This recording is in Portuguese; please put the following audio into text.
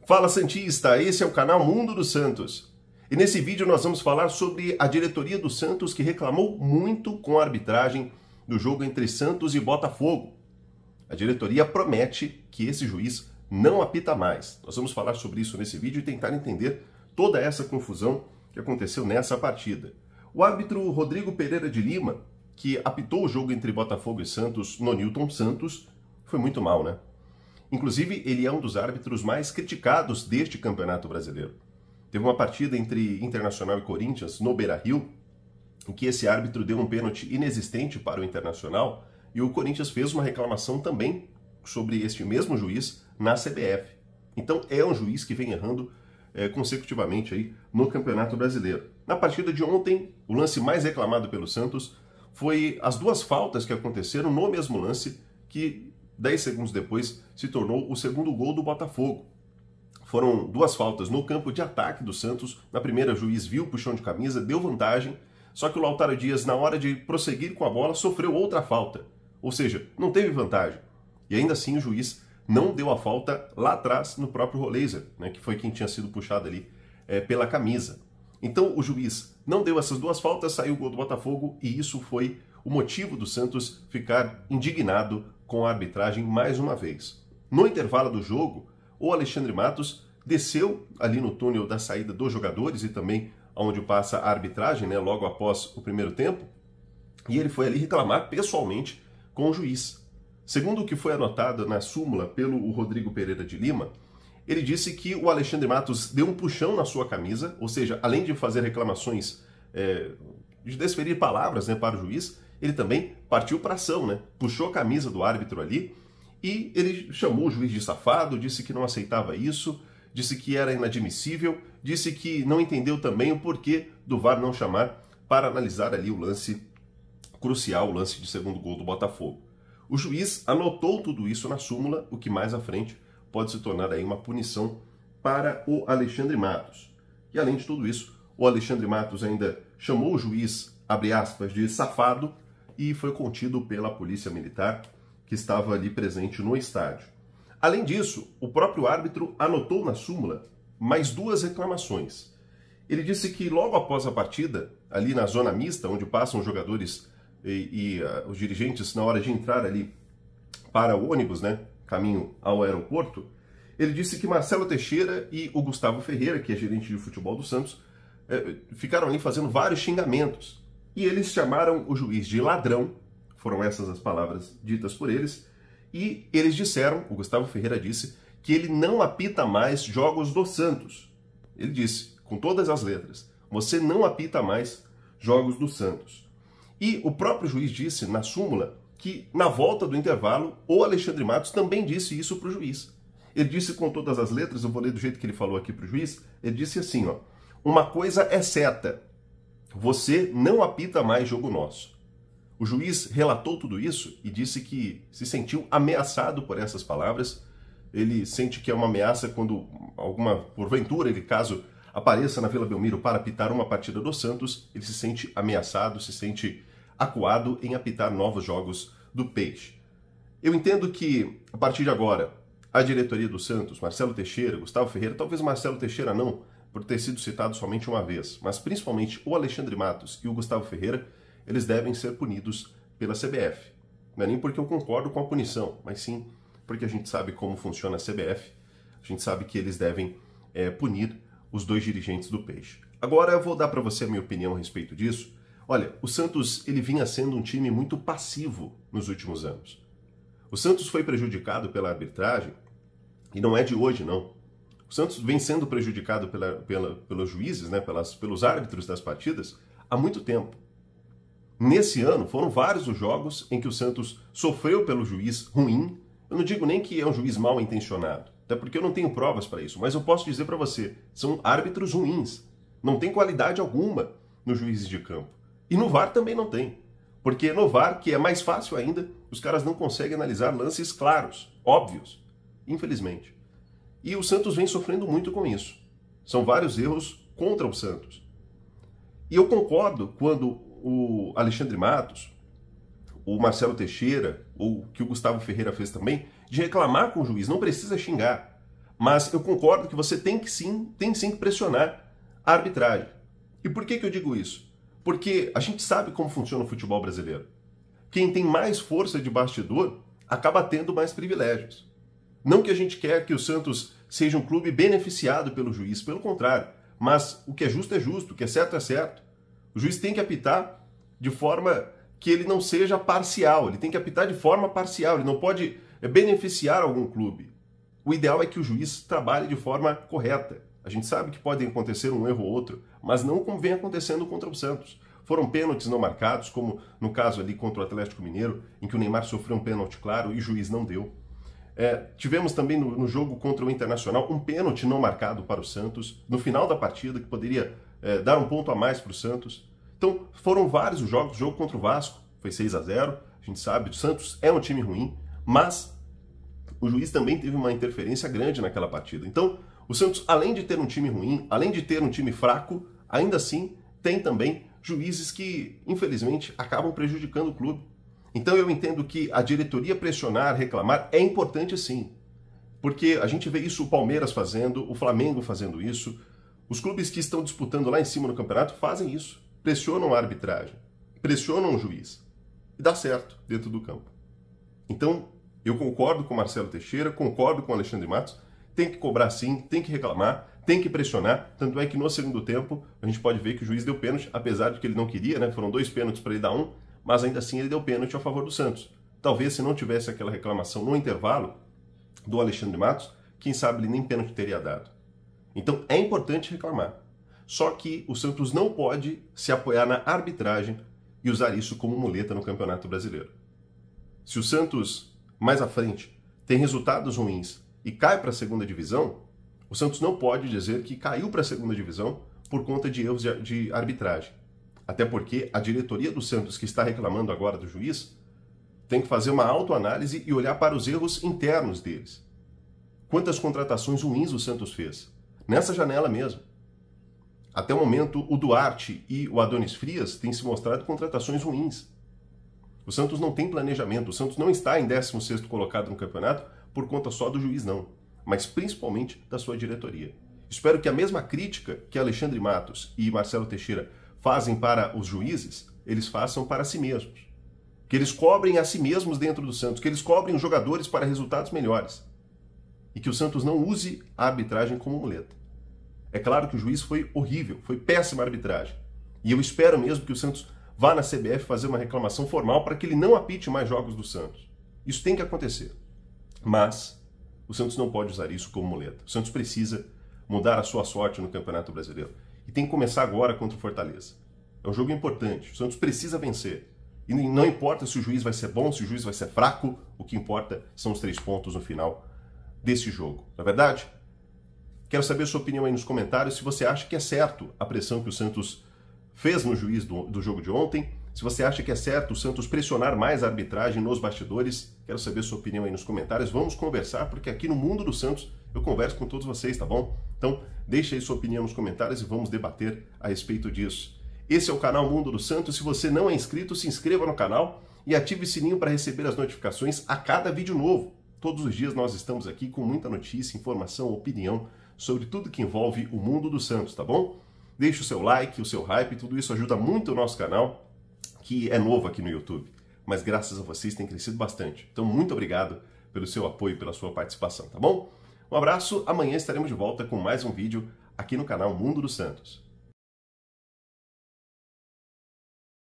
Fala Santista, esse é o canal Mundo dos Santos. E nesse vídeo nós vamos falar sobre a diretoria do Santos que reclamou muito com a arbitragem do jogo entre Santos e Botafogo. A diretoria promete que esse juiz não apita mais. Nós vamos falar sobre isso nesse vídeo e tentar entender toda essa confusão que aconteceu nessa partida. O árbitro Rodrigo Pereira de Lima, que apitou o jogo entre Botafogo e Santos no Newton Santos, foi muito mal, né? Inclusive, ele é um dos árbitros mais criticados deste Campeonato Brasileiro. Teve uma partida entre Internacional e Corinthians no Beira-Rio, em que esse árbitro deu um pênalti inexistente para o Internacional e o Corinthians fez uma reclamação também sobre este mesmo juiz na CBF. Então, é um juiz que vem errando consecutivamente aí no Campeonato Brasileiro. Na partida de ontem, o lance mais reclamado pelo Santos foi as duas faltas que aconteceram no mesmo lance que 10 segundos depois se tornou o segundo gol do Botafogo. Foram duas faltas no campo de ataque do Santos. Na primeira, o juiz viu o puxão de camisa, deu vantagem, só que o Lautaro Dias, na hora de prosseguir com a bola, sofreu outra falta. Ou seja, não teve vantagem. E ainda assim o juiz não deu a falta lá atrás no próprio Roleiser, né, que foi quem tinha sido puxado ali pela camisa. Então o juiz não deu essas duas faltas, saiu o gol do Botafogo e isso foi o motivo do Santos ficar indignado com a arbitragem mais uma vez. No intervalo do jogo, o Alexandre Matos desceu ali no túnel da saída dos jogadores e também onde passa a arbitragem, né, logo após o primeiro tempo, e ele foi ali reclamar pessoalmente com o juiz. Segundo o que foi anotado na súmula pelo Rodrigo Pereira de Lima, ele disse que o Alexandre Matos deu um puxão na sua camisa, ou seja, além de fazer reclamações, de desferir palavras, né, para o juiz, ele também partiu para ação, né? Puxou a camisa do árbitro ali e ele chamou o juiz de safado, disse que não aceitava isso, disse que era inadmissível, disse que não entendeu também o porquê do VAR não chamar para analisar ali o lance crucial, o lance de segundo gol do Botafogo. O juiz anotou tudo isso na súmula, o que mais à frente pode se tornar aí uma punição para o Alexandre Matos. E além de tudo isso, o Alexandre Matos ainda chamou o juiz, abre aspas, de safado, e foi contido pela polícia militar que estava ali presente no estádio. Além disso, o próprio árbitro anotou na súmula mais duas reclamações. Ele disse que logo após a partida, ali na zona mista, onde passam os jogadores e os dirigentes na hora de entrar ali para o ônibus, né, caminho ao aeroporto, ele disse que Marcelo Teixeira e o Gustavo Ferreira, que é gerente de futebol do Santos, ficaram ali fazendo vários xingamentos. E eles chamaram o juiz de ladrão, foram essas as palavras ditas por eles, e eles disseram, o Gustavo Ferreira disse, que ele não apita mais jogos do Santos. Ele disse, com todas as letras, você não apita mais jogos do Santos. E o próprio juiz disse na súmula que na volta do intervalo, o Alexandre Matos também disse isso para o juiz. Ele disse com todas as letras, eu vou ler do jeito que ele falou aqui para o juiz, ele disse assim, ó, uma coisa é certa, você não apita mais jogo nosso. O juiz relatou tudo isso e disse que se sentiu ameaçado por essas palavras. Ele sente que é uma ameaça quando porventura, ele caso apareça na Vila Belmiro para apitar uma partida do Santos, ele se sente ameaçado, se sente acuado em apitar novos jogos do Peixe. Eu entendo que, a partir de agora, a diretoria do Santos, Marcelo Teixeira, Gustavo Ferreira, talvez Marcelo Teixeira não, por ter sido citado somente uma vez, mas principalmente o Alexandre Matos e o Gustavo Ferreira, eles devem ser punidos pela CBF. Não é nem porque eu concordo com a punição, mas sim porque a gente sabe como funciona a CBF, a gente sabe que eles devem punir os dois dirigentes do Peixe. Agora eu vou dar para você a minha opinião a respeito disso. Olha, o Santos ele vinha sendo um time muito passivo nos últimos anos. O Santos foi prejudicado pela arbitragem, e não é de hoje não. O Santos vem sendo prejudicado pelos juízes, né, pelos árbitros das partidas, há muito tempo. Nesse ano, foram vários os jogos em que o Santos sofreu pelo juiz ruim. Eu não digo nem que é um juiz mal intencionado, até porque eu não tenho provas para isso, mas eu posso dizer para você, são árbitros ruins. Não tem qualidade alguma nos juízes de campo. E no VAR também não tem. Porque no VAR, que é mais fácil ainda, os caras não conseguem analisar lances claros, óbvios, infelizmente. E o Santos vem sofrendo muito com isso. São vários erros contra o Santos. E eu concordo quando o Alexandre Matos, o Marcelo Teixeira, ou que o Gustavo Ferreira fez também, de reclamar com o juiz. Não precisa xingar. Mas eu concordo que você tem sim que pressionar a arbitragem. E por que eu digo isso? Porque a gente sabe como funciona o futebol brasileiro. Quem tem mais força de bastidor acaba tendo mais privilégios. Não que a gente quer que o Santos seja um clube beneficiado pelo juiz, pelo contrário. Mas o que é justo, o que é certo. O juiz tem que apitar de forma que ele não seja parcial, ele tem que apitar de forma parcial, ele não pode beneficiar algum clube. O ideal é que o juiz trabalhe de forma correta. A gente sabe que pode acontecer um erro ou outro, mas não como vem acontecendo contra o Santos. Foram pênaltis não marcados, como no caso ali contra o Atlético Mineiro, em que o Neymar sofreu um pênalti claro e o juiz não deu. Tivemos também no jogo contra o Internacional um pênalti não marcado para o Santos, no final da partida, que poderia dar um ponto a mais para o Santos. Então, foram vários os jogos. O jogo contra o Vasco foi 6-0, a gente sabe, o Santos é um time ruim, mas o juiz também teve uma interferência grande naquela partida. Então, o Santos, além de ter um time ruim, além de ter um time fraco, ainda assim tem também juízes que, infelizmente, acabam prejudicando o clube. Então eu entendo que a diretoria pressionar, reclamar, é importante sim. Porque a gente vê isso o Palmeiras fazendo, o Flamengo fazendo isso, os clubes que estão disputando lá em cima no campeonato fazem isso. Pressionam a arbitragem, pressionam o juiz. E dá certo dentro do campo. Então, eu concordo com o Marcelo Teixeira, concordo com o Alexandre Matos, tem que cobrar sim, tem que reclamar, tem que pressionar, tanto é que no segundo tempo a gente pode ver que o juiz deu pênalti, apesar de que ele não queria, né? Foram 2 pênaltis para ele dar um, mas ainda assim ele deu pênalti a favor do Santos. Talvez se não tivesse aquela reclamação no intervalo do Alexandre Matos, quem sabe ele nem pênalti teria dado. Então é importante reclamar. Só que o Santos não pode se apoiar na arbitragem e usar isso como muleta no Campeonato Brasileiro. Se o Santos, mais à frente, tem resultados ruins e cai para a segunda divisão, o Santos não pode dizer que caiu para a segunda divisão por conta de erros de arbitragem. Até porque a diretoria do Santos, que está reclamando agora do juiz, tem que fazer uma autoanálise e olhar para os erros internos deles. Quantas contratações ruins o Santos fez? Nessa janela mesmo. Até o momento, o Duarte e o Adonis Frias têm se mostrado contratações ruins. O Santos não tem planejamento, o Santos não está em 16º colocado no campeonato por conta só do juiz não, mas principalmente da sua diretoria. Espero que a mesma crítica que Alexandre Matos e Marcelo Teixeira fazem para os juízes, eles façam para si mesmos. Que eles cobrem a si mesmos dentro do Santos, que eles cobrem os jogadores para resultados melhores. E que o Santos não use a arbitragem como muleta. É claro que o juiz foi horrível, foi péssima arbitragem. E eu espero mesmo que o Santos vá na CBF fazer uma reclamação formal para que ele não apite mais jogos do Santos. Isso tem que acontecer. Mas o Santos não pode usar isso como muleta. O Santos precisa mudar a sua sorte no Campeonato Brasileiro. E tem que começar agora contra o Fortaleza. É um jogo importante. O Santos precisa vencer. E não importa se o juiz vai ser bom, se o juiz vai ser fraco, o que importa são os 3 pontos no final desse jogo. Na verdade, quero saber a sua opinião aí nos comentários, se você acha que é certo a pressão que o Santos fez no juiz do jogo de ontem, se você acha que é certo o Santos pressionar mais a arbitragem nos bastidores. Quero saber a sua opinião aí nos comentários. Vamos conversar, porque aqui no Mundo do Santos eu converso com todos vocês, tá bom? Então, deixe aí sua opinião nos comentários e vamos debater a respeito disso. Esse é o canal Mundo do Santos. Se você não é inscrito, se inscreva no canal e ative o sininho para receber as notificações a cada vídeo novo. Todos os dias nós estamos aqui com muita notícia, informação, opinião sobre tudo que envolve o Mundo do Santos, tá bom? Deixe o seu like, o seu hype, tudo isso ajuda muito o nosso canal, que é novo aqui no YouTube. Mas graças a vocês tem crescido bastante. Então, muito obrigado pelo seu apoio, pela sua participação, tá bom? Um abraço, amanhã estaremos de volta com mais um vídeo aqui no canal Mundo do Santos.